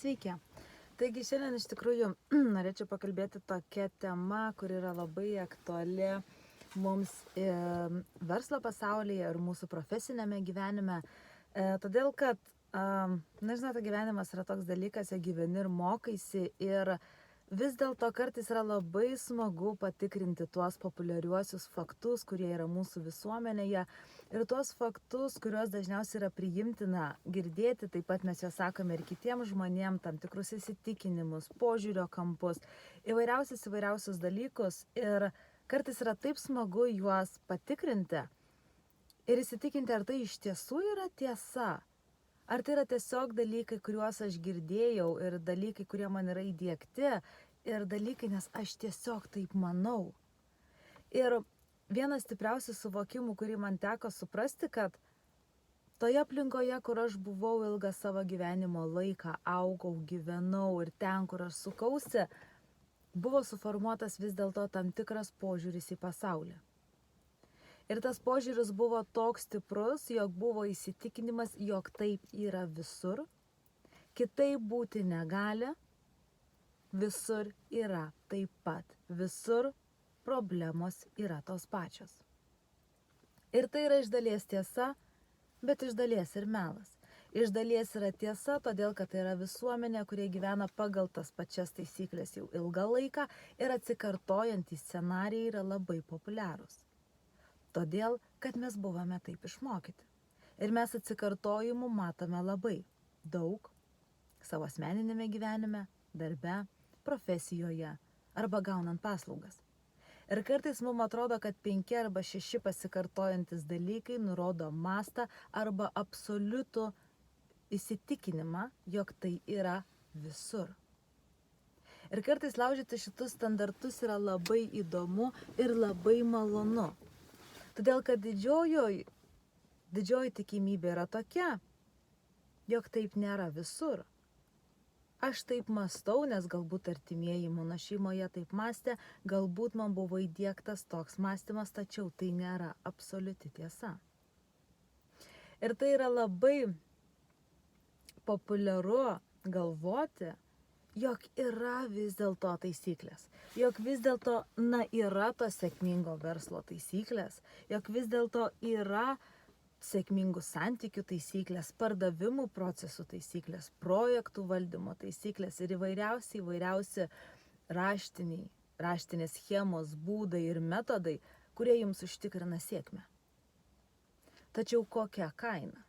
Sveiki. Taigi šiandien iš tikrųjų norėčiau pakalbėti tokia tema, kur yra labai aktuali mums verslo pasaulyje ir mūsų profesinėme gyvenime. Todėl, kad, žinote, gyvenimas yra toks dalykas, jog gyveni ir mokaisi ir vis dėlto kartais yra labai smagu patikrinti tuos populiariuosius faktus, kurie yra mūsų visuomenėje ir tuos faktus, kuriuos dažniausiai yra priimtina girdėti, taip pat mes juos sakome ir kitiems žmonėms, tam tikrus įsitikinimus, požiūrio kampus, įvairiausius dalykus ir kartais yra taip smagu juos patikrinti ir įsitikinti, ar tai iš tiesų yra tiesa. Ar tai yra tiesiog dalykai, kuriuos aš girdėjau ir dalykai, kurie man yra įdiegti ir dalykai, nes aš tiesiog taip manau. Ir vienas stipriausių suvokimų, kurį man teko suprasti, kad toje aplinkoje, kur aš buvau ilgą savo gyvenimo laiką, augau, gyvenau ir ten, kur aš sukausi, buvo suformuotas vis dėlto tam tikras požiūris į pasaulį. Ir tas požiūris buvo toks stiprus, jog buvo įsitikinimas, jog taip yra visur, kitaip būti negali, visur yra taip pat, visur problemos yra tos pačios. Ir tai yra iš dalies tiesa, bet iš dalies ir melas. Iš dalies yra tiesa, todėl kad tai yra visuomenė, kurie gyvena pagal tas pačias taisyklės jau ilgą laiką ir atsikartojantys scenarijai yra labai populiarūs. Todėl, kad mes buvome taip išmokyti. Ir mes atsikartojimų matome labai daug savo asmeninėme gyvenime, darbe, profesijoje arba gaunant paslaugas. Ir kartais mums atrodo, kad 5 arba 6 pasikartojantis dalykai nurodo mastą arba absoliutų įsitikinimą, jog tai yra visur. Ir kartais laužyti šitus standartus yra labai įdomu ir labai malonu. Todėl, kad didžioji tikimybė yra tokia, jog taip nėra visur. Aš taip mąstau, nes galbūt artimieji mano šeimoje taip mąstė, galbūt man buvo įdiegtas toks mąstymas, tačiau tai nėra absoliuti tiesa. Ir tai yra labai populiaru galvoti, jog yra vis dėlto taisyklės, jog vis dėlto yra tos sėkmingo verslo taisyklės, jog vis dėlto yra sėkmingų santykių taisyklės, pardavimų procesų taisyklės, projektų valdymo taisyklės ir įvairiausi raštinės schemos, būdai ir metodai, kurie jums užtikrina sėkmę. Tačiau kokia kaina?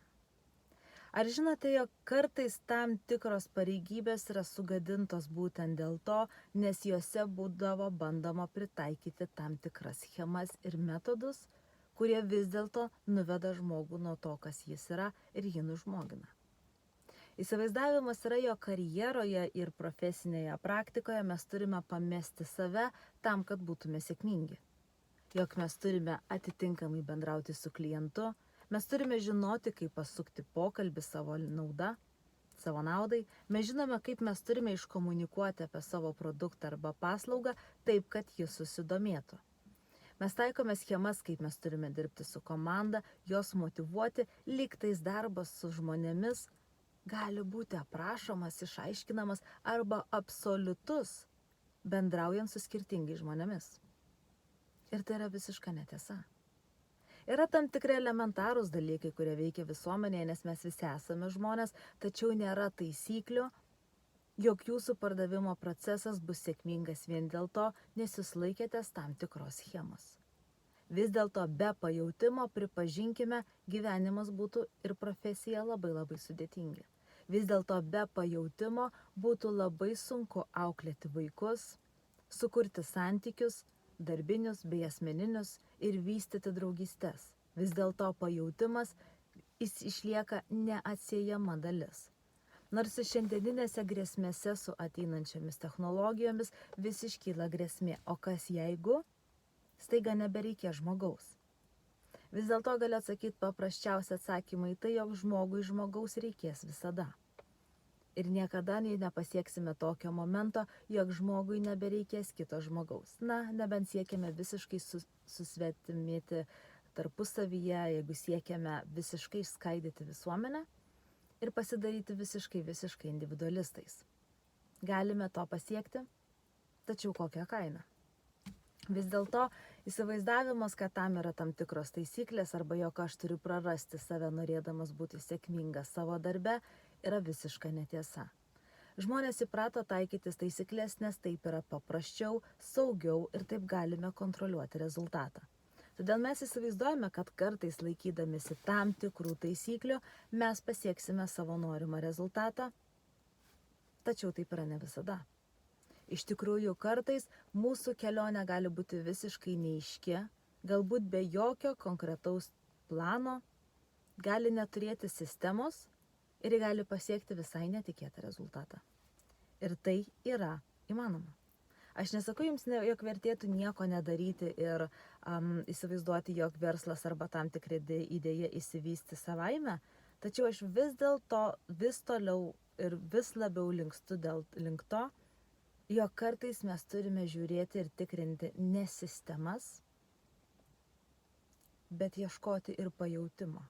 Ar žinote, jog kartais tam tikros pareigybės yra sugadintos būtent dėl to, nes juose būdavo bandoma pritaikyti tam tikras schemas ir metodus, kurie vis dėlto nuveda žmogų nuo to, kas jis yra ir jį nužmogina. Įsivaizdavimas yra, jog karjeroje ir profesinėje praktikoje mes turime pamesti save tam, kad būtume sėkmingi. Jog mes turime atitinkamai bendrauti su klientu, mes turime žinoti, kaip pasukti pokalbį savo naudai. Mes žinome, kaip mes turime iškomunikuoti apie savo produktą arba paslaugą taip, kad jis susidomėtų. Mes taikome schemas, kaip mes turime dirbti su komanda, jos motyvuoti, lyg tais darbas su žmonėmis gali būti aprašomas, išaiškinamas arba absoliutus, bendraujant su skirtingais žmonėmis. Ir tai yra visiška netiesa. Yra tam tikrai elementarūs dalykai, kurie veikia visuomenėje, nes mes visi esame žmonės, tačiau nėra taisyklių, jog jūsų pardavimo procesas bus sėkmingas vien dėl to, nes jūs laikėtės tam tikros schemos. Vis dėlto be pajautimo, pripažinkime, gyvenimas būtų ir profesija labai sudėtingi. Vis dėlto be pajautimo būtų labai sunku auklėti vaikus, sukurti santykius, darbinius bei asmeninius ir vystyti draugystes. Vis dėlto pajautimas išlieka neatsiejama dalis. Nors šiandieninėse grėsmėse su ateinančiomis technologijomis vis iškyla grėsmė, o kas jeigu staiga nebereikia žmogaus? Vis dėlto galiu atsakyti paprasčiausią atsakymą į tai, jog žmogaus reikės visada. Ir niekada nepasieksime tokio momento, jog žmogui nebereikės kito žmogaus. Nebent siekiame visiškai susvetimėti tarpusavyje, jeigu siekiame visiškai išskaidyti visuomenę, ir pasidaryti visiškai individualistais. Galime to pasiekti, tačiau kokią kainą? Vis dėlto įsivaizdavimas, kad tam yra tam tikros taisyklės arba jog aš turiu prarasti save norėdamas būti sėkmingas savo darbe, yra visiška netiesa. Žmonės įprato taikytis taisyklės, nes taip yra paprasčiau, saugiau ir taip galime kontroliuoti rezultatą. Todėl mes įsivaizduojame, kad kartais laikydamėsi tam tikrų taisyklių mes pasieksime savo norimą rezultatą, tačiau taip yra ne visada. Iš tikrųjų, kartais mūsų kelionė gali būti visiškai neaiški, galbūt be jokio konkretaus plano, gali neturėti sistemos ir gali pasiekti visai netikėtą rezultatą. Ir tai yra įmanoma. Aš nesakau jums, jog vertėtų nieko nedaryti ir įsivaizduoti, jog verslas arba tam tikri idėja įsivysti savaime, tačiau aš vis dėlto vis toliau ir vis labiau linkstu link to, jog kartais mes turime žiūrėti ir tikrinti ne sistemas, bet ieškoti ir pajautimo.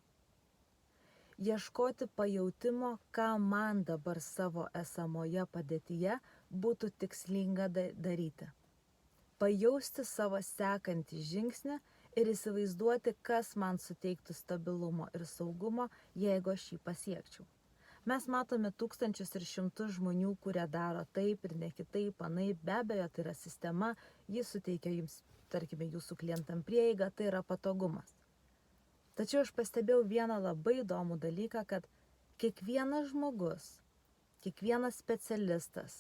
Ieškoti pajautimo, ką man dabar savo esamoje padėtyje būtų tikslinga daryti. Pajausti savo sekantį žingsnį ir įsivaizduoti, kas man suteiktų stabilumo ir saugumo, jeigu aš jį pasiekčiau. Mes matome tūkstančius ir šimtus žmonių, kurie daro taip ir ne kitaip, anaip, be abejo, tai yra sistema, jis suteikia jums, tarkime, jūsų klientam prieigą, tai yra patogumas. Tačiau aš pastebėjau vieną labai įdomų dalyką, kad kiekvienas žmogus, kiekvienas specialistas,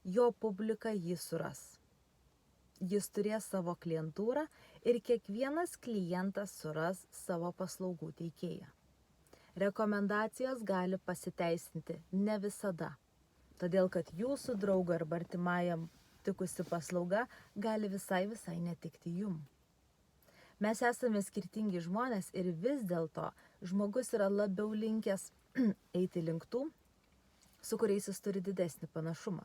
jo publika jį suras. Jis turės savo klientūrą ir kiekvienas klientas suras savo paslaugų teikėją. Rekomendacijos gali pasiteisinti ne visada, todėl kad jūsų draugo arba artimajam tikusi paslauga gali visai netikti jum. Mes esame skirtingi žmonės ir vis dėlto žmogus yra labiau linkęs eiti link tų, su kuriais jis turi didesnį panašumą.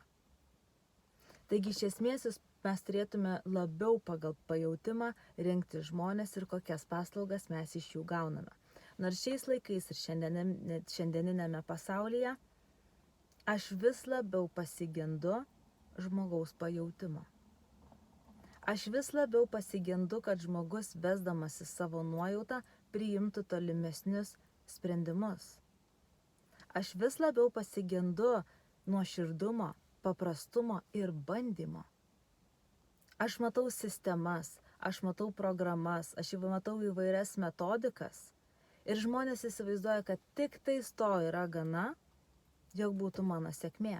Taigi iš esmės mes turėtume labiau pagal pajautimą rinkti žmonės ir kokias paslaugas mes iš jų gauname. Nors šiais laikais ir šiandieninėme pasaulyje aš vis labiau pasigendu žmogaus pajautimo. Aš vis labiau pasigendu, kad žmogus vesdamasi savo nuojautą priimtų tolimesnius sprendimus. Aš vis labiau pasigendu nuoširdumo, paprastumo ir bandymo. Aš matau sistemas, aš matau programas, aš matau įvairias metodikas. Ir žmonės įsivaizduoja, kad tik tais to yra gana, jog būtų mano sėkmė.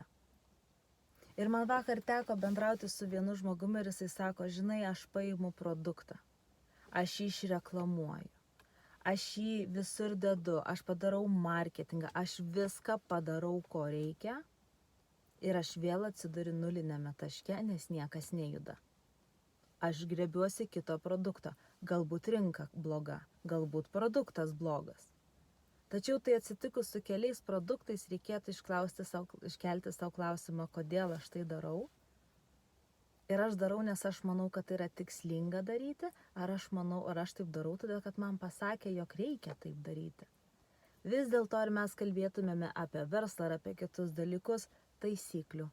Ir man vakar teko bendrauti su vienu žmogumi ir jisai sako, žinai, aš paimu produktą, aš jį išreklamuoju, aš jį visur dedu, aš padarau marketingą, aš viską padarau, ko reikia ir aš vėl atsiduriu nulinėme taške, nes niekas nejuda. Aš griebiuosi kito produkto. Galbūt rinka bloga, galbūt produktas blogas. Tačiau tai atsitikus su keliais produktais reikėtų iškelti savo klausimą, kodėl aš tai darau. Ir aš darau, nes aš manau, kad tai yra tikslinga daryti, ar aš taip darau, todėl kad man pasakė, jog reikia taip daryti. Vis dėlto, ar mes kalbėtumėme apie verslą ar apie kitus dalykus, taisyklių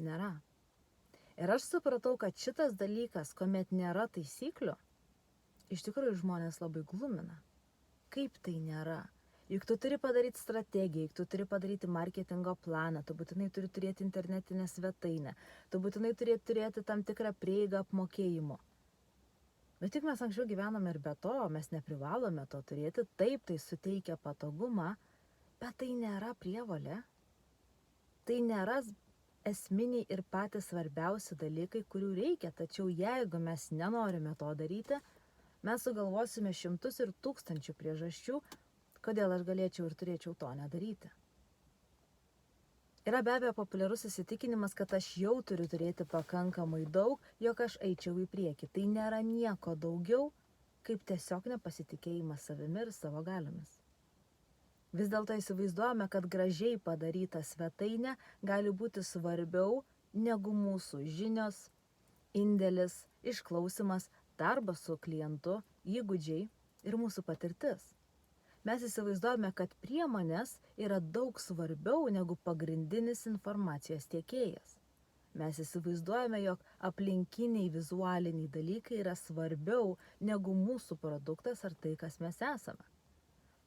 nėra. Ir aš supratau, kad šitas dalykas, kuomet nėra taisyklių, iš tikrųjų žmonės labai glumina. Kaip tai nėra? Juk tu turi padaryti strategiją, juk tu turi padaryti marketingo planą, tu būtinai turi turėti internetinę svetainę, tu būtinai turi turėti tam tikrą prieigą apmokėjimo. Bet tik mes anksčiau gyvename ir be to, mes neprivalome to turėti, taip tai suteikia patogumą, bet tai nėra prievolė. Tai nėra esminiai ir patys svarbiausi dalykai, kurių reikia, tačiau jeigu mes nenorime to daryti, mes sugalvosime šimtus ir tūkstančių priežasčių, kodėl aš galėčiau ir turėčiau to nedaryti. Yra be abejo populiarus įsitikinimas, kad aš jau turiu turėti pakankamai daug, jog aš eičiau į priekį. Tai nėra nieko daugiau, kaip tiesiog nepasitikėjimas savimi ir savo galiomis. Vis dėlto įsivaizduojame, kad gražiai padaryta svetainė gali būti svarbiau negu mūsų žinios, indėlis, išklausimas, darbas su klientu, įgūdžiai ir mūsų patirtis. Mes įsivaizduojame, kad priemonės yra daug svarbiau negu pagrindinis informacijos tiekėjas. Mes įsivaizduojame, jog aplinkiniai vizualiniai dalykai yra svarbiau negu mūsų produktas ar tai, kas mes esame.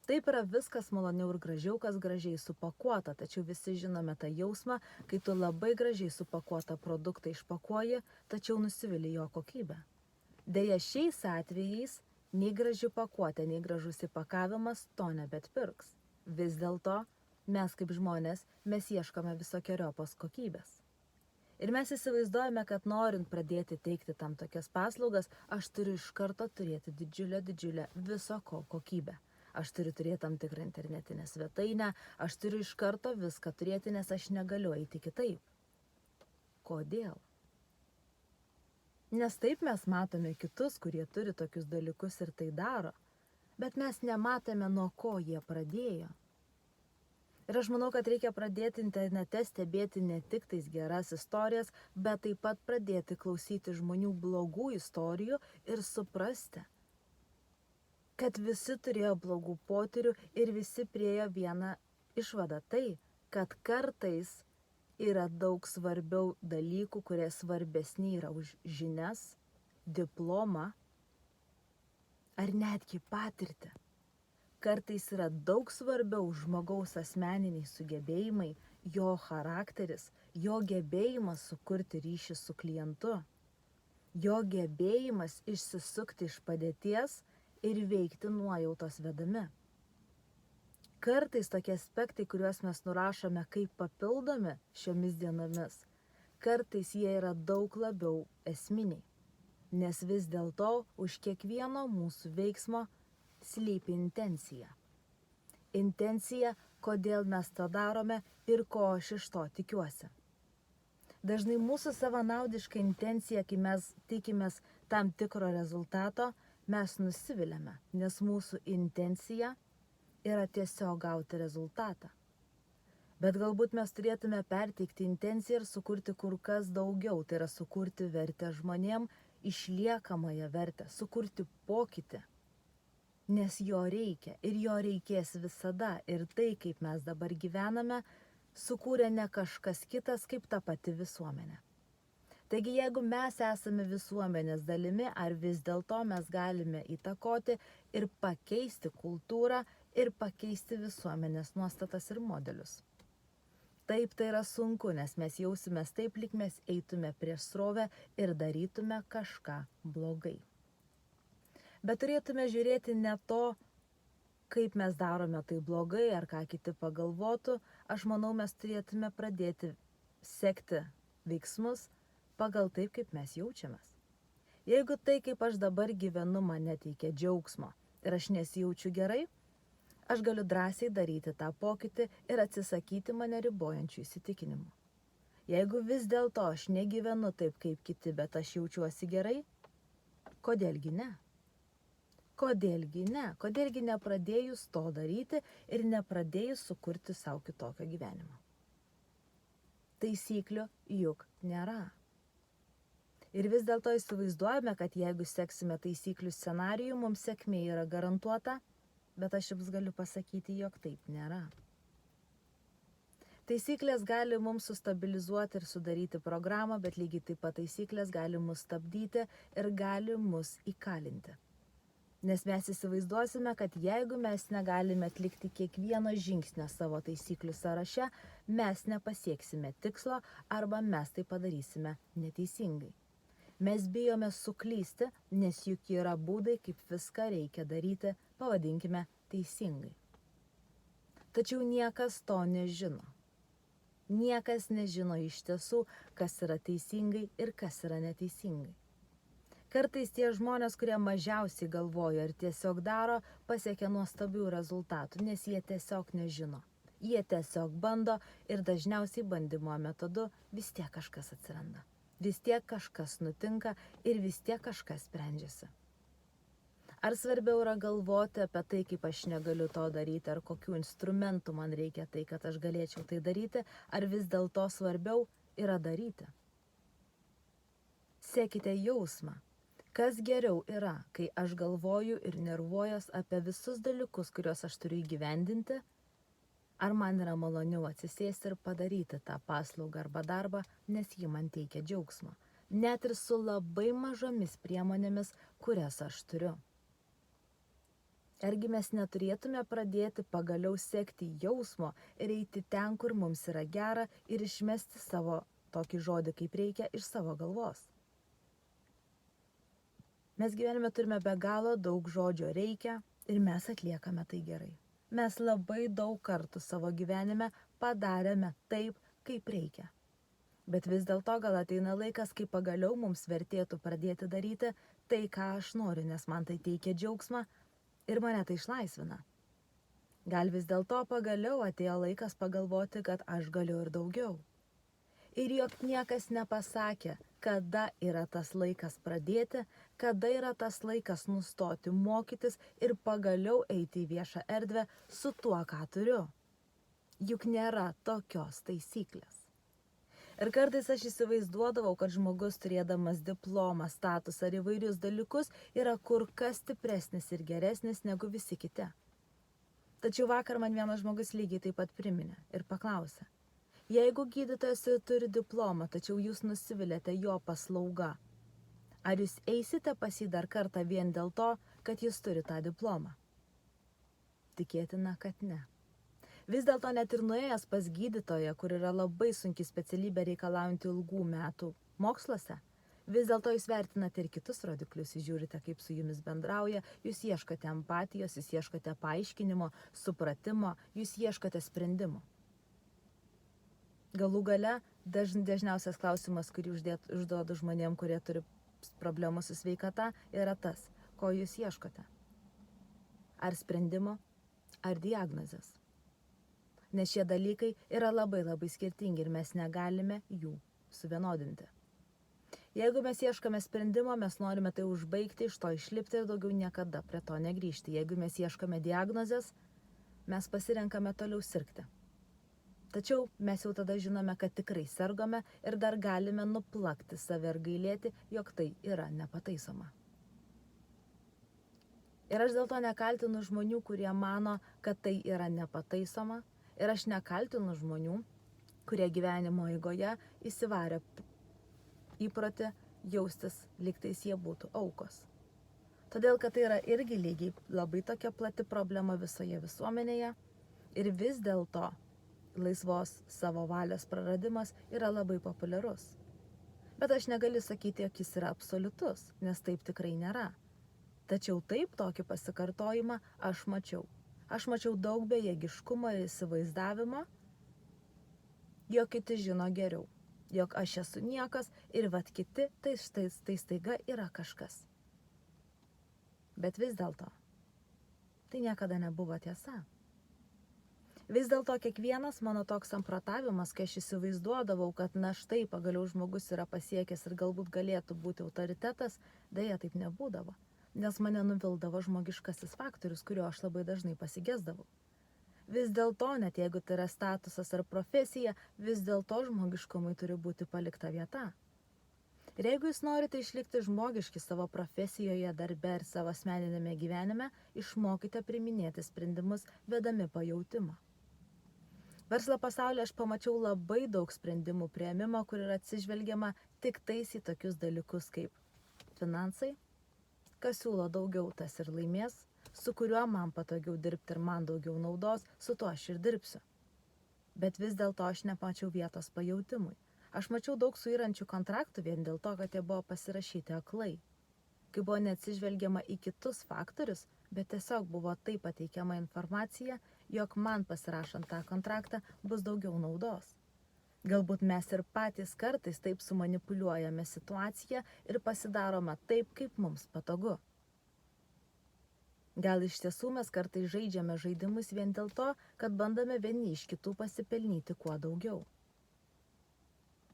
Taip yra viskas maloniau ir gražiau, kas gražiai supakuota, tačiau visi žinome tą jausmą, kai tu labai gražiai supakuotą produktą išpakuoji, tačiau nusivili jo kokybę. Deja, šiais atvejais nei graži pakuotė, nei gražus įpakavimas to nebetpirks. Vis dėlto, mes kaip žmonės, mes ieškome visokiojopos kokybės. Ir mes įsivaizduojame, kad norint pradėti teikti tam tokias paslaugas, aš turiu iš karto turėti didžiulę viso ko kokybę. Aš turiu turėti tam tikrą internetinę svetainę, aš turiu iš karto viską turėti, nes aš negaliu eiti kitaip. Kodėl? Nes taip mes matome kitus, kurie turi tokius dalykus ir tai daro, bet mes nematome, nuo ko jie pradėjo. Ir aš manau, kad reikia pradėti internete stebėti ne tik tais geras istorijas, bet taip pat pradėti klausyti žmonių blogų istorijų ir suprasti, kad visi turėjo blogų potyrių ir visi priėjo vieną išvadą. Tai, kad kartais yra daug svarbiau dalykų, kurie svarbesni yra už žinias, diplomą ar netgi patirtį. Kartais yra daug svarbiau žmogaus asmeniniai sugebėjimai, jo charakteris, jo gebėjimas sukurti ryšį su klientu, jo gebėjimas išsisukti iš padėties ir veikti nuojautos vedami. Kartais tokie aspektai, kuriuos mes nurašome kaip papildomi šiomis dienomis, kartais jie yra daug labiau esminiai, nes vis dėlto už kiekvieno mūsų veiksmo slypi intencija. Intencija, kodėl mes tą darome ir ko aš iš to tikiuosi. Dažnai mūsų savanaudiška intencija, kai mes tikimės tam tikro rezultato, mes nusiviliame, nes mūsų intencija yra tiesiog gauti rezultatą. Bet galbūt mes turėtume perteikti intenciją ir sukurti kur kas daugiau, tai yra sukurti vertę žmonėm, išliekamąją vertę, sukurti pokytį. Nes jo reikia ir jo reikės visada. Ir tai, kaip mes dabar gyvename, sukūrė ne kažkas kitas kaip ta pati visuomenė. Taigi, jeigu mes esame visuomenės dalimi, ar vis dėlto mes galime įtakoti ir pakeisti kultūrą ir pakeisti visuomenės nuostatas ir modelius. Taip, tai yra sunku, nes mes jausimės taip, lyg mes eitume prieš srovę ir darytume kažką blogai. Bet turėtume žiūrėti ne to, kaip mes darome tai blogai ar ką kiti pagalvotų. Aš manau, mes turėtume pradėti sekti veiksmus pagal taip, kaip mes jaučiamės. Jeigu tai, kaip aš dabar gyvenu, man neteikia džiaugsmo ir aš nesijaučiu gerai, aš galiu drąsiai daryti tą pokytį ir atsisakyti mane ribojančių įsitikinimų. Jeigu vis dėlto aš negyvenu taip, kaip kiti, bet aš jaučiuosi gerai, kodėlgi ne? Kodėlgi ne? Kodėlgi nepradėjus to daryti ir nepradėjus sukurti savo kitokio gyvenimo? Taisyklių juk nėra. Ir vis dėlto įsivaizduojame, kad jeigu seksime taisyklių scenarijų, mums sėkmė yra garantuota, bet aš jums galiu pasakyti, jog taip nėra. Taisyklės gali mums sustabilizuoti ir sudaryti programą, bet lygiai taip pat taisyklės gali mus stabdyti ir gali mus įkalinti. Nes mes įsivaizduosime, kad jeigu mes negalime atlikti kiekvieno žingsnio savo taisyklių sąraše, mes nepasieksime tikslo arba mes tai padarysime neteisingai. Mes bijome suklysti, nes juk yra būdai, kaip viską reikia daryti, pavadinkime teisingai. Tačiau niekas to nežino. Niekas nežino iš tiesų, kas yra teisingai ir kas yra neteisingai. Kartais tie žmonės, kurie mažiausiai galvoja ir tiesiog daro, pasiekia nuostabių rezultatų, nes jie tiesiog nežino. Jie tiesiog bando ir dažniausiai bandymo metodu vis tiek kažkas atsiranda. Vis tiek kažkas nutinka ir vis tiek kažkas sprendžiasi. Ar svarbiau yra galvoti apie tai, kaip aš negaliu to daryti, ar kokių instrumentų man reikia tai, kad aš galėčiau tai daryti, ar vis dėlto svarbiau yra daryti? Sekite jausmą. Kas geriau yra, kai aš galvoju ir nervuojas apie visus dalykus, kuriuos aš turiu įgyvendinti, ar man yra maloniau atsisėsti ir padaryti tą paslaugą arba darbą, nes ji man teikia džiaugsmo, net ir su labai mažomis priemonėmis, kurias aš turiu. Argi mes neturėtume pradėti pagaliau sekti jausmo ir eiti ten, kur mums yra gera ir išmesti savo tokį žodį kaip reikia iš savo galvos. Mes gyvenime turime be galo daug žodžio reikia ir mes atliekame tai gerai. Mes labai daug kartų savo gyvenime padarėme taip, kaip reikia. Bet vis dėlto gal ateina laikas, kai pagaliau mums vertėtų pradėti daryti tai, ką aš noriu, nes man tai teikia džiaugsmą ir mane tai išlaisvina. Gal vis dėlto pagaliau atėjo laikas pagalvoti, kad aš galiu ir daugiau. Ir jog niekas nepasakė, kada yra tas laikas pradėti, kada yra tas laikas nustoti mokytis ir pagaliau eiti į viešą erdvę su tuo, ką turiu. Juk nėra tokios taisyklės. Ir kartais aš įsivaizduodavau, kad žmogus turėdamas diplomą, statusą ar įvairius dalykus yra kur kas stipresnis ir geresnis negu visi kiti. Tačiau vakar man vienas žmogus lygiai taip pat priminė ir paklausė: jeigu gydytojas turi diplomą, tačiau jūs nusivilėte jo paslauga, ar jūs eisite pas jį dar kartą vien dėl to, kad jis turi tą diplomą? Tikėtina, kad ne. Vis dėlto net ir nuėjęs pas gydytoją, kur yra labai sunki specialybė reikalaujanti ilgų metų moksluose, vis dėlto jūs vertinate ir kitus rodiklius, jūs žiūrite, kaip su jumis bendrauja, jūs ieškote empatijos, jūs ieškote paaiškinimo, supratimo, jūs ieškote sprendimo. Galų gale dažniausias klausimas, kurį užduodu žmonėm, kurie turi problemų su sveikata, yra tas: ko jūs ieškote? Ar sprendimo, ar diagnozės? Nes šie dalykai yra labai skirtingi ir mes negalime jų suvienodinti. Jeigu mes ieškome sprendimo, mes norime tai užbaigti, iš to išlipti ir daugiau niekada prie to negrįžti. Jeigu mes ieškome diagnozės, mes pasirenkame toliau sirgti. Tačiau mes jau tada žinome, kad tikrai sergame ir dar galime nuplakti save ir gailėti, jog tai yra nepataisoma. Ir aš dėl to nekaltinu žmonių, kurie mano, kad tai yra nepataisoma. Ir aš nekaltinu žmonių, kurie gyvenimo eigoje įsivarė įprotį jaustis, lygtais jie būtų aukos. Todėl, kad tai yra irgi lygiai labai tokia plati problema visoje visuomenėje ir vis dėlto laisvos savo valios praradimas yra labai populiarus. Bet aš negaliu sakyti, jog jis yra absoliutus, nes taip tikrai nėra. Tačiau taip tokį pasikartojimą aš mačiau. Aš mačiau daug bejėgiškumo ir įsivaizdavimo, jog kiti žino geriau, jog aš esu niekas ir vat kiti tai staiga yra kažkas. Bet vis dėlto, tai niekada nebuvo tiesa. Vis dėlto kiekvienas mano toks samprotavimas, kai aš įsivaizduodavau, kad na štai pagaliau žmogus yra pasiekęs ir galbūt galėtų būti autoritetas, deja taip nebūdavo. Nes mane nuvildavo žmogiškasis faktorius, kurio aš labai dažnai pasigesdavau. Vis dėlto, net jeigu tai yra statusas ar profesija, vis dėlto žmogiškumui turi būti palikta vieta. Ir jeigu jūs norite išlikti žmogiški savo profesijoje, darbe ir savo asmeninėme gyvenime, išmokite priiminėti sprendimus vedami pajautimo. Verslo pasaulyje aš pamačiau labai daug sprendimų priėmimo, kur yra atsižvelgiama tik tais į tokius dalykus kaip finansai. Kas siūlo daugiau, tas ir laimės, su kuriuo man patogiau dirbti ir man daugiau naudos, su tuo aš ir dirbsiu. Bet vis dėlto aš nemačiau vietos pajautimui. Aš mačiau daug suyrančių kontraktų vien dėl to, kad jie buvo pasirašyti aklai. Kai buvo neatsižvelgiama į kitus faktorius, bet tiesiog buvo taip pateikiama informacija, jog man pasirašant tą kontraktą bus daugiau naudos. Galbūt mes ir patys kartais taip sumanipuliuojame situaciją ir pasidarome taip, kaip mums patogu. Gal iš tiesų mes kartais žaidžiame žaidimus vien dėl to, kad bandome vieni iš kitų pasipelnyti kuo daugiau.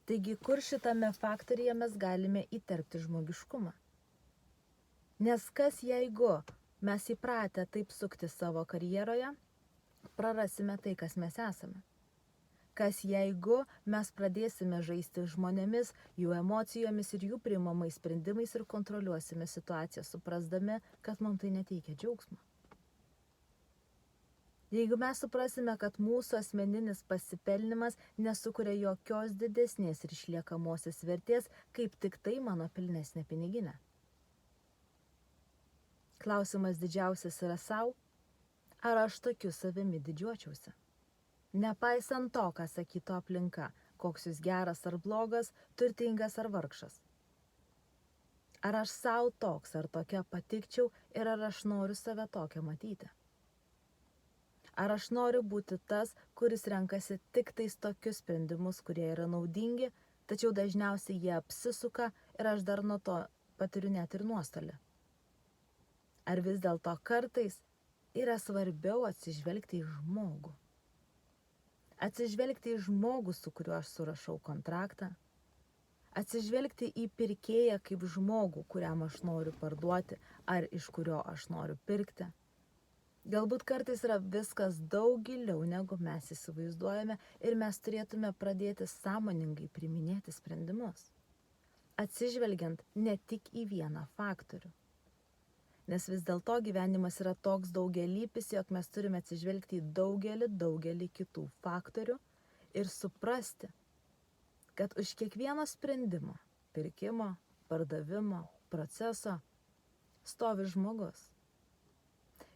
Taigi, kur šitame faktoryje mes galime įterpti žmogiškumą? Nes kas jeigu mes įpratę taip sukti savo karjeroje, prarasime tai, kas mes esame. Kas jeigu mes pradėsime žaisti žmonėmis, jų emocijomis ir jų priimamais sprendimais ir kontroliuosime situaciją, suprasdami, kad mums tai neteikia džiaugsmo. Jeigu mes suprasime, kad mūsų asmeninis pasipelnimas nesukuria jokios didesnės ir išliekamosios vertės, kaip tik tai mano pilnesnė piniginė. Klausimas didžiausias yra sau, ar aš tokiu savimi didžiuočiausi. Nepaisant to, ką sakytų aplinka, koks jūs geras ar blogas, turtingas ar vargšas. Ar aš sau toks ar tokia patikčiau ir ar aš noriu save tokią matyti? Ar aš noriu būti tas, kuris renkasi tik tais tokius sprendimus, kurie yra naudingi, tačiau dažniausiai jie apsisuka ir aš dar nuo to patiriu net ir nuostolį? Ar vis dėlto kartais yra svarbiau atsižvelgti į žmogų? Atsižvelgti į žmogų, su kuriuo aš surašau kontraktą. Atsižvelgti į pirkėją kaip žmogų, kuriam aš noriu parduoti ar iš kurio aš noriu pirkti. Galbūt kartais yra viskas daug giliau, negu mes įsivaizduojame ir mes turėtume pradėti sąmoningai priiminėti sprendimus. Atsižvelgiant ne tik į vieną faktorių. Nes vis dėlto gyvenimas yra toks daugialypis, jog mes turime atsižvelgti į daugelį kitų faktorių ir suprasti, kad už kiekvieno sprendimo, pirkimo, pardavimo, proceso stovi žmogus.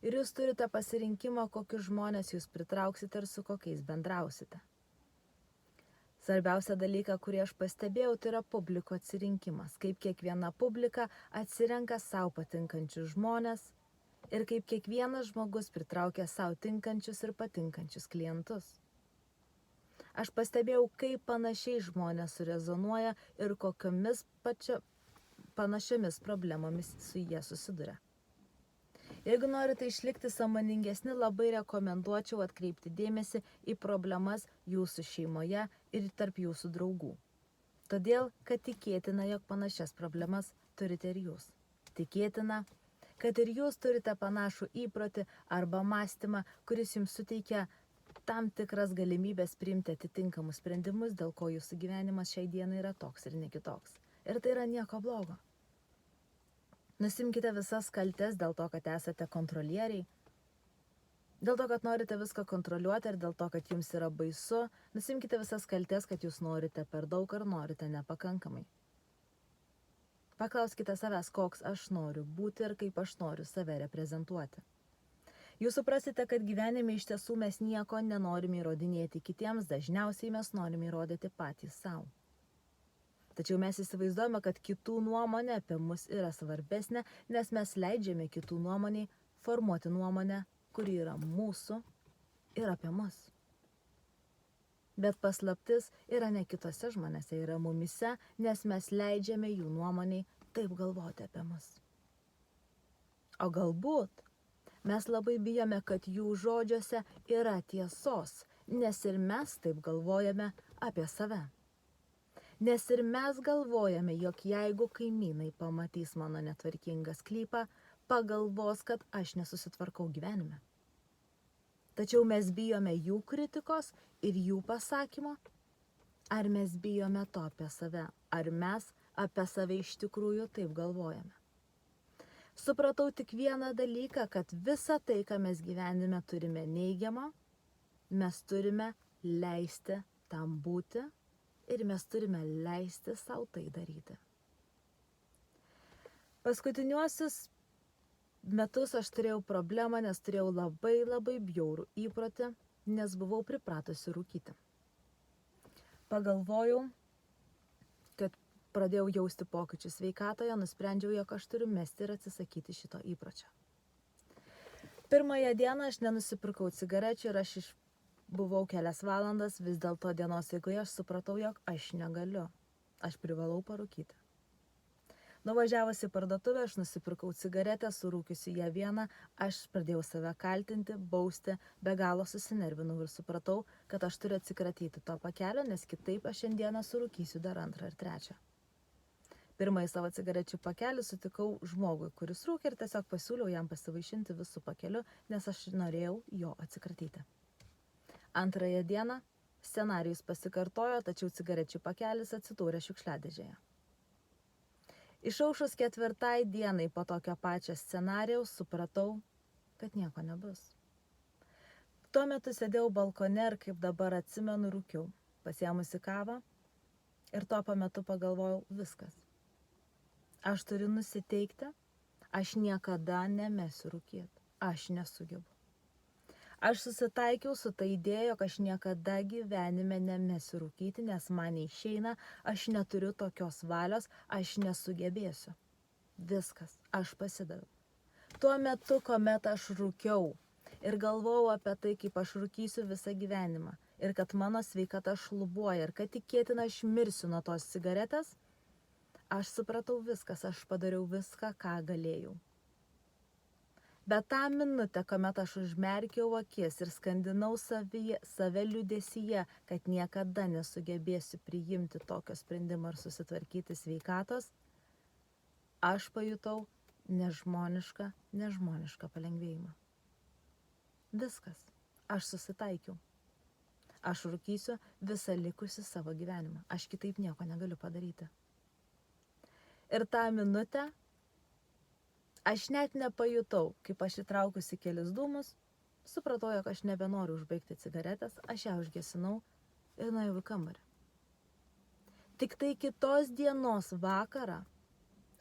Ir jūs turite pasirinkimą, kokius žmonės jūs pritrauksite ir su kokiais bendrausite. Svarbiausia dalyka, kurį aš pastebėjau, tai yra publiko atsirinkimas, kaip kiekviena publika atsirenka savo patinkančius žmonės ir kaip kiekvienas žmogus pritraukia savo tinkančius ir patinkančius klientus. Aš pastebėjau, kaip panašiai žmonės surezonuoja ir kokiomis panašiomis problemomis su jie susiduria. Jeigu norite išlikti sąmoningesni, labai rekomenduočiau atkreipti dėmesį į problemas jūsų šeimoje ir tarp jūsų draugų. Todėl, kad tikėtina, jog panašias problemas turite ir jūs. Tikėtina, kad ir jūs turite panašų įprotį arba mąstymą, kuris jums suteikia tam tikras galimybės priimti atitinkamus sprendimus, dėl ko jūsų gyvenimas šiai dienai yra toks ir ne kitoks. Ir tai yra nieko blogo. Nusimkite visas kaltes dėl to, kad esate kontrolieriai, dėl to, kad norite viską kontroliuoti ir dėl to, kad jums yra baisu. Nusimkite visas kaltes, kad jūs norite per daug ar norite nepakankamai. Paklauskite savęs, koks aš noriu būti ir kaip aš noriu save reprezentuoti. Jūs suprasite, kad gyvenime iš tiesų mes nieko nenorime įrodinėti kitiems, dažniausiai mes norime įrodyti patys savo. Tačiau mes įsivaizduojame, kad kitų nuomonė apie mus yra svarbesnė, nes mes leidžiame kitų nuomoniai formuoti nuomonę, kuri yra mūsų ir apie mus. Bet paslaptis yra ne kitose žmonėse, yra mumise, nes mes leidžiame jų nuomoniai taip galvoti apie mus. O galbūt mes labai bijome, kad jų žodžiuose yra tiesos, nes ir mes taip galvojame apie save. Nes ir mes galvojame, jog jeigu kaimynai pamatys mano netvarkingą sklypą, pagalvos, kad aš nesusitvarkau gyvenime. Tačiau mes bijome jų kritikos ir jų pasakymo, ar mes bijome to apie save, ar mes apie save iš tikrųjų taip galvojame. Supratau tik vieną dalyką, kad visa tai, ką mes gyvenime turime neigiamą, mes turime leisti tam būti. Ir mes turime leisti savo tai daryti. Paskutiniuosius metus aš turėjau problemą, nes turėjau labai bjaurų įprotį, nes buvau pripratusi rūkyti. Pagalvojau, kad pradėjau jausti pokyčius sveikatoje, nusprendžiau, jog aš turiu mesti ir atsisakyti šito įpročio. Pirmąją dieną aš nenusipirkau cigarečių ir aš buvau kelias valandas, vis dėlto dienos eigoje aš supratau, jog aš negaliu. Aš privalau parūkyti. Nuvažiavusi į parduotuvę, aš nusipirkau cigaretę, surūkiusi ją vieną, aš pradėjau save kaltinti, bausti, be galo susinervinau ir supratau, kad aš turiu atsikratyti to pakelio, nes kitaip aš šiandieną surūkysiu dar antrą ir trečią. Pirmąjį savo cigarečių pakelį sutikau žmogui, kuris rūkė ir tiesiog pasiūliau jam pasivaišinti visų pakeliu, nes aš norėjau jo atsikratyti. Antrąją dieną Scenarijus pasikartojo, tačiau cigarečių pakelis atsidūrė šiukšliadėžėje. Išaušus 4. dienai po tokio pačio scenarijaus supratau, kad nieko nebus. Tuo metu sėdėjau balkone ir kaip dabar atsimenu rūkiau, pasiėmusi kavą ir tuo metu pagalvojau viskas. Aš turiu nusiteikti, aš niekada nemesiu rūkyti, aš nesugebu. Aš susitaikiau su ta idėja, jog aš niekada gyvenime nemesiu rūkyti, nes man neišeina, aš neturiu tokios valios, aš nesugebėsiu. Viskas, aš pasidaviau. Tuo metu, kuomet aš rūkiau ir galvojau apie tai, kaip aš rūkysiu visą gyvenimą ir kad mano sveikata šlubuoja ir kad tikėtina aš mirsiu nuo tos cigaretės, aš supratau viskas, aš padariau viską, ką galėjau. Bet tą minutę, kuomet aš užmerkiau akis ir skandinau save liūdesyje, kad niekada nesugebėsiu priimti tokio sprendimo ir susitvarkyti sveikatos, aš pajutau nežmonišką palengvėjimą. Viskas, aš susitaikiau. Aš rūkysiu visą likusį savo gyvenimą. Aš kitaip nieko negaliu padaryti. Ir tą minutę aš net nepajutau, kaip aš įtraukusi kelis dūmus, supratau, jog aš nebenoriu užbaigti cigaretės, aš ją užgesinau ir nuėjau į kambarį. Tik tai kitos dienos vakarą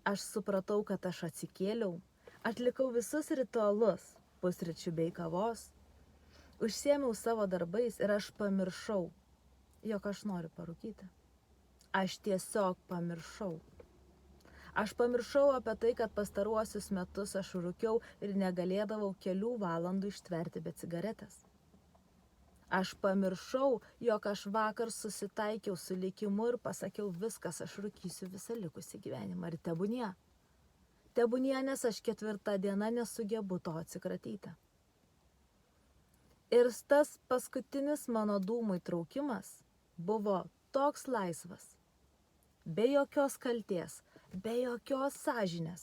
aš supratau, kad aš atsikėliau, atlikau visus ritualus, pusryčių bei kavos, užsiėmiau savo darbais ir aš pamiršau, jog aš noriu parūkyti. Aš tiesiog pamiršau. Aš pamiršau apie tai, kad pastaruosius metus aš rūkiau ir negalėdavau kelių valandų ištverti be cigaretės. Aš pamiršau, jog aš vakar susitaikiau su likimu ir pasakiau viskas, aš rūkysiu visą likusį gyvenimą ir tebūnie. Tebūnie, nes aš 4. diena nesugebu to atsikratyti. Ir tas paskutinis mano dūmų įtraukimas buvo toks laisvas, be jokios kaltės, be jokios sąžinės,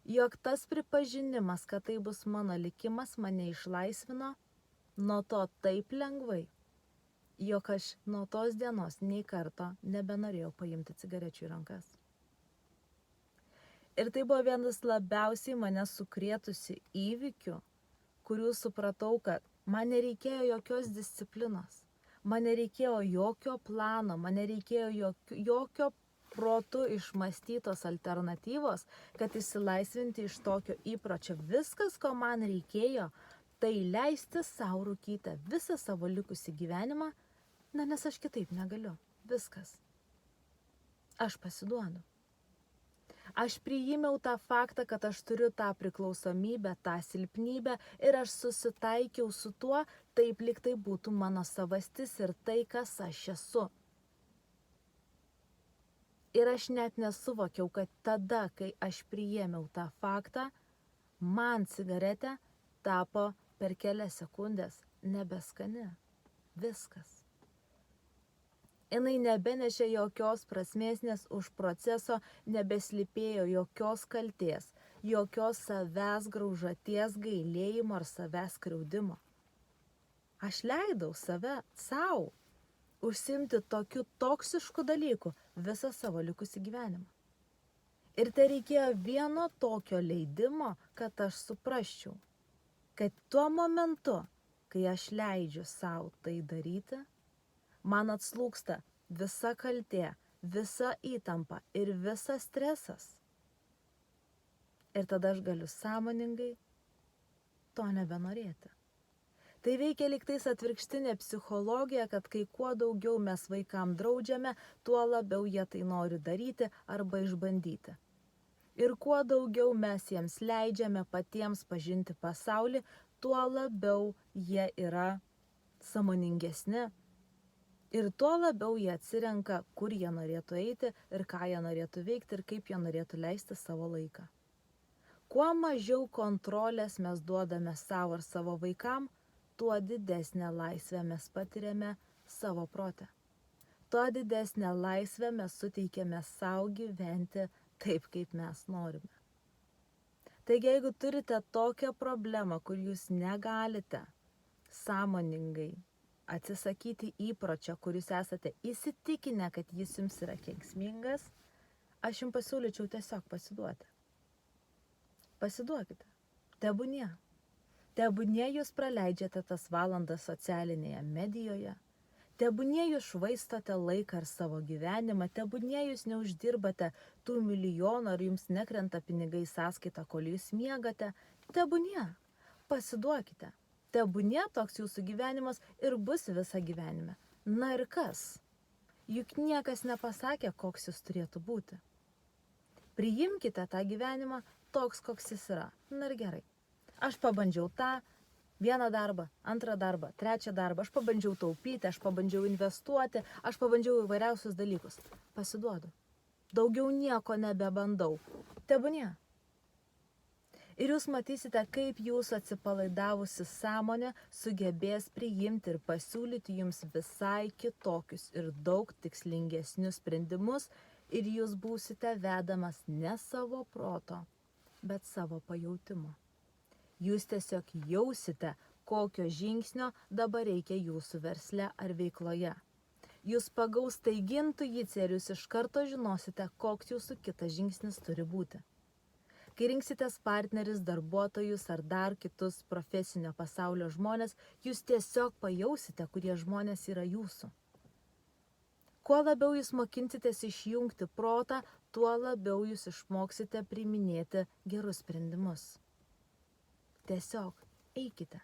jog tas pripažinimas, kad tai bus mano likimas, mane išlaisvino nuo to taip lengvai, jog aš nuo tos dienos nei karto nebenorėjau paimti cigarečių į rankas. Ir tai buvo vienas labiausiai mane sukrėtusių įvykių, kurių supratau, kad man nereikėjo jokios disciplinos, man nereikėjo jokio plano, man nereikėjo jokio protu išmąstytos alternatyvos, kad išsilaisvinti iš tokio įpročio. Viskas, ko man reikėjo, tai leisti sau rūkyti visą savo likusį gyvenimą, nes aš kitaip negaliu. Viskas. Aš pasiduodu. Aš priėmiau tą faktą, kad aš turiu tą priklausomybę, tą silpnybę ir aš susitaikiau su tuo, taip lyg tai būtų mano savastis ir tai, kas aš esu. Ir aš net nesuvokiau, kad tada, kai aš priėmiau tą faktą, man cigaretė tapo per kelias sekundės nebeskani. Viskas. Jinai nebenešė jokios prasmės, nes už proceso nebeslypėjo jokios kaltės, jokios savęs graužaties, gailėjimo ar savęs skriaudimo. Aš leidau savo užsiimti tokiu toksišku dalyku visą savo likusį gyvenimą. Ir tai reikėjo vieno tokio leidimo, kad aš suprasčiau, kad tuo momentu, kai aš leidžiu savo tai daryti, man atslūgsta visa kaltė, visa įtampa ir visas stresas. Ir tada aš galiu sąmoningai to nebenorėti. Tai veikia lyg tais atvirkštinė psichologija, kad kai kuo daugiau mes vaikam draudžiame, tuo labiau jie tai nori daryti arba išbandyti. Ir kuo daugiau mes jiems leidžiame patiems pažinti pasaulį, tuo labiau jie yra sąmoningesni. Ir tuo labiau jie atsirenka, kur jie norėtų eiti ir ką jie norėtų veikti ir kaip jie norėtų leisti savo laiką. Kuo mažiau kontrolės mes duodame savo ir savo vaikam, tuo didesnę laisvę mes patiriame savo prote. Tuo didesnę laisvę mes suteikiame savo gyventi taip, kaip mes norime. Taigi, jeigu turite tokią problemą, kur jūs negalite sąmoningai atsisakyti įpročio, kuris esate įsitikinę, kad jis jums yra kenksmingas, aš jums pasiūlyčiau tiesiog pasiduoti. Pasiduokite. Tebūnie. Tebūnie jūs praleidžiate tas valandas socialinėje medijoje. Tebūnie jūs švaistote laiką ar savo gyvenimą. Tebūnie jūs neuždirbate tų milijonų ar jums nekrenta pinigai sąskaita, kol jūs miegate. Tebūnie. Pasiduokite. Tebūnie toks jūsų gyvenimas ir bus visą gyvenime. Na ir kas? Juk niekas nepasakė, koks jis turėtų būti. Priimkite tą gyvenimą toks, koks jis yra. Na ir gerai. Aš pabandžiau tą, vieną darbą, antrą darbą, trečią darbą. Aš pabandžiau taupyti, aš pabandžiau investuoti, aš pabandžiau įvairiausius dalykus. Pasiduodu. Daugiau nieko nebebandau. Tebūnie. Ir jūs matysite, kaip jūsų atsipalaidavusi sąmonė sugebės priimti ir pasiūlyti jums visai kitokius ir daug tikslingesnius sprendimus ir jūs būsite vedamas ne savo proto, bet savo pajautimo. Jūs tiesiog jausite, kokio žingsnio dabar reikia jūsų versle ar veikloje. Jūs pagaus taigi intuiciją ir jūs iš karto žinosite, koks jūsų kitas žingsnis turi būti. Kai rinksitės partneris, darbuotojus ar dar kitus profesinio pasaulio žmonės, jūs tiesiog pajausite, kurie žmonės yra jūsų. Kuo labiau jūs mokinsitės išjungti protą, tuo labiau jūs išmoksite priiminėti gerus sprendimus. Tiesiog eikite.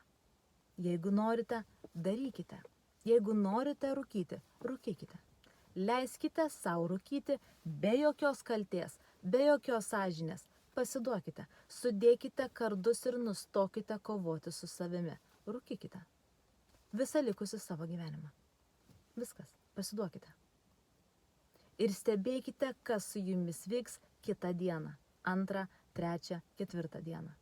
Jeigu norite, darykite. Jeigu norite rūkyti, rūkykite. Leiskite savo rūkyti be jokios kaltės, be jokios sąžinės. Pasiduokite, sudėkite kardus ir nustokite kovoti su savimi. Rūkykite. Visą likusį savo gyvenimą. Viskas. Pasiduokite. Ir stebėkite, kas su jumis vyks kitą dieną. 2, 3, 4 dieną.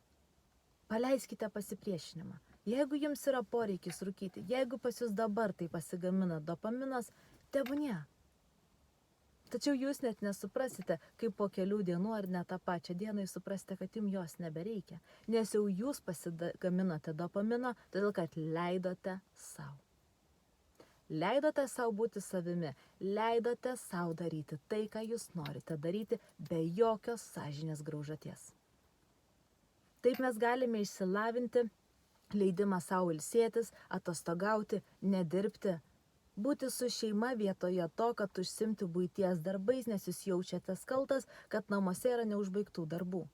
Paleiskite pasipriešinimą. Jeigu jums yra poreikis rūkyti, jeigu pas jūs dabar tai pasigamina dopaminas, tebūnie. Tačiau jūs net nesuprasite, kaip po kelių dienų ar net tą pačią dieną jūs suprasite, kad jums jos nebereikia. Nes jau jūs pasigaminote dopamino, todėl kad leidote savo. Leidote savo būti savimi, leidote savo daryti tai, ką jūs norite daryti, be jokios sąžinės graužaties. Taip mes galime išsilavinti leidimą savo ilsėtis, atostogauti, nedirbti, būti su šeima vietoje to, kad užsimti buities darbais, nes jūs jaučiatės kaltas, kad namuose yra neužbaigtų darbų.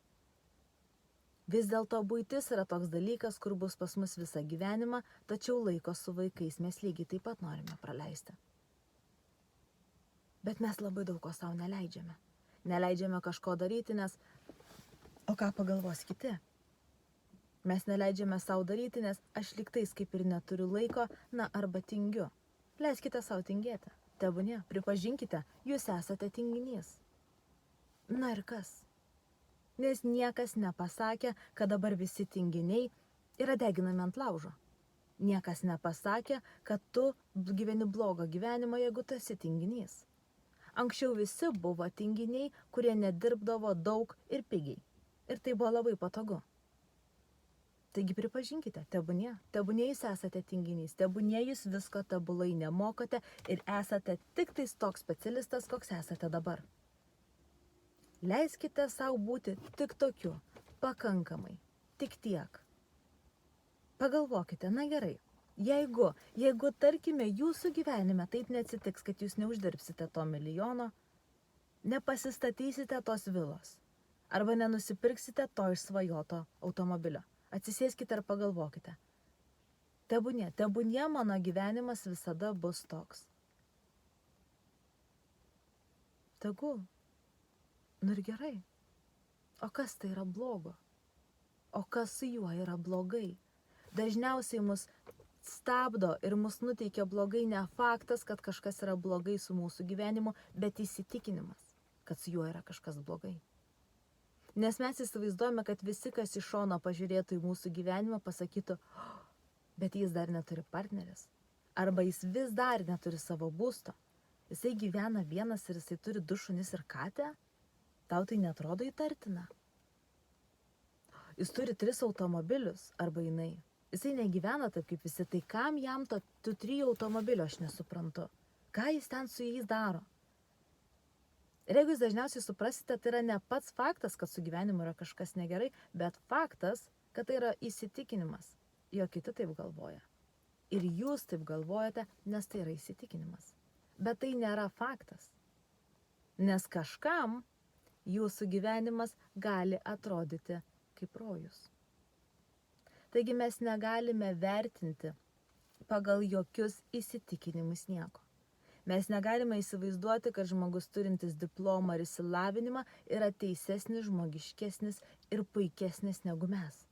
Vis dėlto buitis yra toks dalykas, kur bus pas mus visą gyvenimą, tačiau laiko su vaikais mes lygiai taip pat norime praleisti. Bet mes labai daug ko savo neleidžiame. Neleidžiame kažko daryti, nes o ką pagalvos kiti? Mes neleidžiame savo daryti, nes aš liktais kaip ir neturiu laiko, na arba tingiu. Leiskite savo tingėti. Tebūnie, pripažinkite, jūs esate tinginys. Na ir kas? Nes niekas nepasakė, kad dabar visi tinginiai yra deginami ant laužo. Niekas nepasakė, kad tu gyveni blogą gyvenimą, jeigu tu esi tinginys. Anksčiau visi buvo tinginiai, kurie nedirbdavo daug ir pigiai. Ir tai buvo labai patogu. Taigi pripažinkite, tebūnie jūs esate tinginys, tebūnie jūs visko tobulai nemokate ir esate tik tais toks specialistas, koks esate dabar. Leiskite savo būti tik tokiu, pakankamai, tik tiek. Pagalvokite, na gerai, jeigu tarkime jūsų gyvenime taip neatsitiks, kad jūs neuždirbsite to milijono, nepasistatysite tos vilos arba nenusipirksite to išsvajoto automobilio. Atsisėskite ir pagalvokite. Tebūnie mano gyvenimas visada bus toks. Tegul. Nu ir gerai. O kas tai yra blogo? O kas su juo yra blogai? Dažniausiai mus stabdo ir mus nuteikia blogai ne faktas, kad kažkas yra blogai su mūsų gyvenimu, bet įsitikinimas, kad su juo yra kažkas blogai. Nes mes įsivaizduojame, kad visi, kas iš šono pažiūrėtų į mūsų gyvenimą, pasakytų, bet jis dar neturi partneris. Arba jis vis dar neturi savo būsto. Jisai gyvena vienas ir jisai turi 2 šunis ir katę. Tau tai netrodo įtartina. Jis turi 3 automobilius, arba jinai. Jisai negyvena taip kaip visi, tai kam jam tų 3 automobilių, aš nesuprantu. Ką jis ten su jais daro? Ir jeigu jūs dažniausiai suprasite, tai yra ne pats faktas, kad su gyvenimu yra kažkas negerai, bet faktas, kad tai yra įsitikinimas, jo kiti taip galvoja. Ir jūs taip galvojate, nes tai yra įsitikinimas. Bet tai nėra faktas. Nes kažkam jūsų gyvenimas gali atrodyti kaip rojus. Taigi mes negalime vertinti pagal jokius įsitikinimus nieko. Mes negalime įsivaizduoti, kad žmogus turintis diplomą ir išsilavinimą yra teisesnis, žmogiškesnis ir puikesnis negu mes.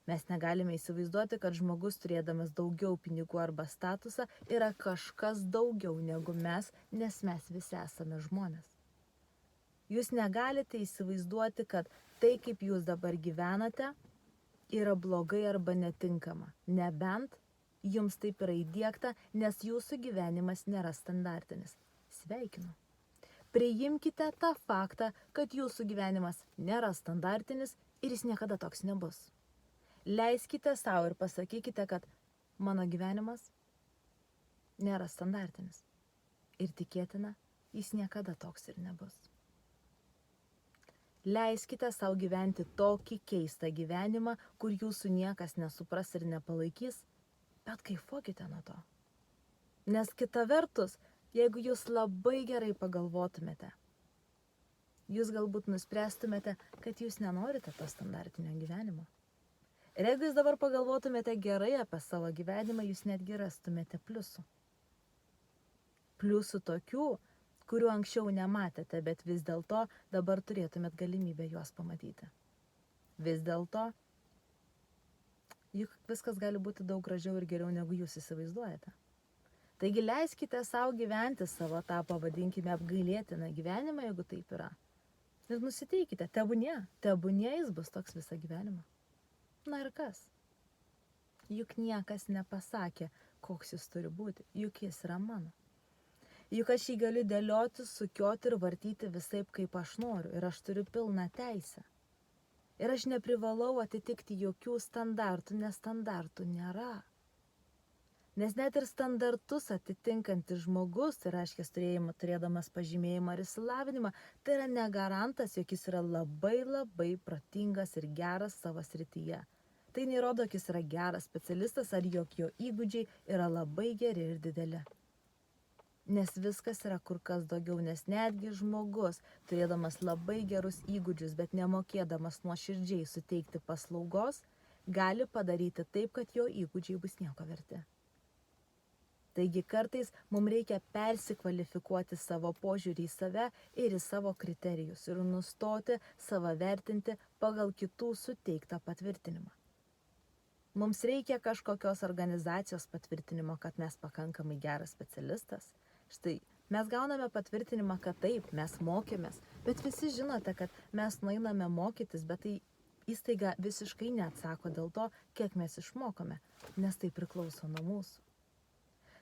Mes negalime įsivaizduoti, kad žmogus turėdamas daugiau pinigų arba statusą yra kažkas daugiau negu mes, nes mes visi esame žmonės. Jūs negalite įsivaizduoti, kad tai, kaip jūs dabar gyvenate, yra blogai arba netinkama. Nebent jums taip yra įdiegta, nes jūsų gyvenimas nėra standartinis. Sveikinu. Priimkite tą faktą, kad jūsų gyvenimas nėra standartinis ir jis niekada toks nebus. Leiskite savo ir pasakykite, kad mano gyvenimas nėra standartinis. Ir tikėtina, jis niekada toks ir nebus. Leiskite savo gyventi tokį keistą gyvenimą, kur jūsų niekas nesupras ir nepalaikys, bet kaifuokite nuo to. Nes kita vertus, jeigu jūs labai gerai pagalvotumėte, jūs galbūt nuspręstumėte, kad jūs nenorite to standartinio gyvenimo. Ir jeigu jūs dabar pagalvotumėte gerai apie savo gyvenimą, jūs netgi rastumėte pliusų. Pliusų tokių, kurių anksčiau nematėte, bet vis dėlto dabar turėtumėt galimybę juos pamatyti. Vis dėlto, juk viskas gali būti daug gražiau ir geriau, negu jūs įsivaizduojate. Taigi leiskite savo gyventi savo tą, pavadinkime, apgailėtiną gyvenimą, jeigu taip yra. Ir nusiteikite, tebūnie jis bus toks visą gyvenimą. Na ir kas? Juk niekas nepasakė, koks jis turi būti, juk jis yra mano. Juk aš jį galiu dėlioti, sukioti ir vartyti visaip, kaip aš noriu. Ir aš turiu pilną teisę. Ir aš neprivalau atitikti jokių standartų, nes standartų nėra. Nes net ir standartus atitinkantis žmogus, tai reiškia turėdamas pažymėjimą ar išsilavinimą, tai yra negarantas, jog jis yra labai protingas ir geras savo srityje. Tai nerodo, jog jis yra geras specialistas ar jog jo įgūdžiai yra labai geri ir dideli. Nes viskas yra kur kas daugiau, nes netgi žmogus, turėdamas labai gerus įgūdžius, bet nemokėdamas nuoširdžiai suteikti paslaugos, gali padaryti taip, kad jo įgūdžiai bus nieko verti. Taigi kartais mums reikia persikvalifikuoti savo požiūrį į save ir į savo kriterijus ir nustoti save vertinti pagal kitų suteiktą patvirtinimą. Mums reikia kažkokios organizacijos patvirtinimo, kad mes pakankamai geras specialistas. Štai, mes gauname patvirtinimą, kad taip, mes mokėmės, bet visi žinote, kad mes nueiname mokytis, bet tai įstaiga visiškai neatsako dėl to, kiek mes išmokome, nes tai priklauso nuo mūsų.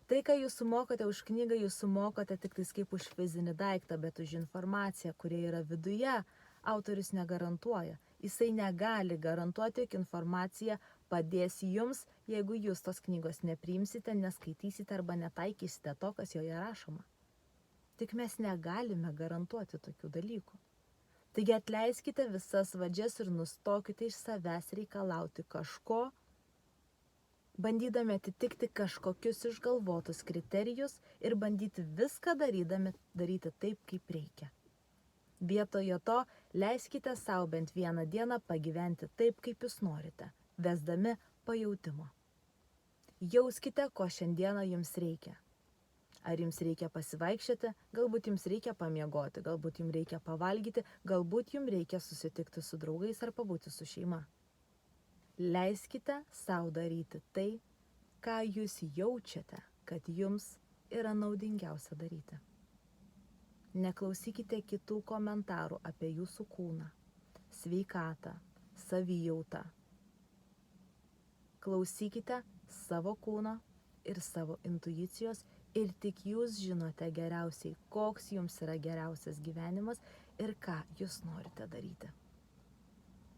Tai, ką jūs sumokote už knygą, jūs sumokote tik tais kaip už fizinį daiktą, bet už informaciją, kurie yra viduje, autorius negarantuoja. Jisai negali garantuoti, jog informacija padės jums, jeigu jūs tos knygos nepriimsite, neskaitysite arba netaikysite to, kas joje rašoma. Tik mes negalime garantuoti tokių dalykų. Taigi atleiskite visas vadžias ir nustokite iš savęs reikalauti kažko, bandydami atitikti kažkokius išgalvotus kriterijus ir bandyti viską daryti taip, kaip reikia. Vietoje to leiskite savo bent vieną dieną pagyventi taip, kaip jūs norite, vesdami pajautimo. Jauskite, ko šiandieną jums reikia. Ar jums reikia pasivaikščioti, galbūt jums reikia pamiegoti, galbūt jums reikia pavalgyti, galbūt jums reikia susitikti su draugais ar pabūti su šeima. Leiskite savo daryti tai, ką jūs jaučiate, kad jums yra naudingiausia daryti. Neklausykite kitų komentarų apie jūsų kūną, sveikatą, savijautą. Klausykite savo kūno ir savo intuicijos ir tik jūs žinote geriausiai, koks jums yra geriausias gyvenimas ir ką jūs norite daryti.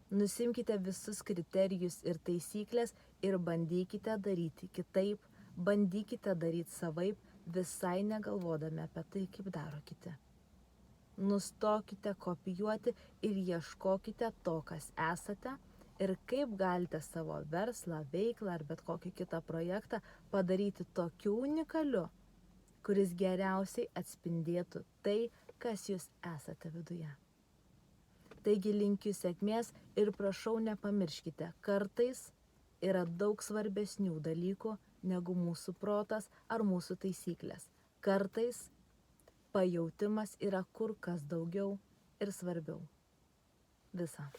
Nusimkite visus kriterijus ir taisyklės ir bandykite daryti kitaip, bandykite daryti savaip, visai negalvodami apie tai, kaip daro kiti. Nustokite kopijuoti ir ieškokite to, kas esate ir kaip galite savo verslą, veiklą ar bet kokį kitą projektą padaryti tokiu unikaliu, kuris geriausiai atspindėtų tai, kas jūs esate viduje. Taigi linkiu sėkmės ir prašau nepamirškite, kartais yra daug svarbesnių dalykų negu mūsų protas ar mūsų taisyklės. Kartais pajautimas yra kur kas daugiau ir svarbiau. Visa.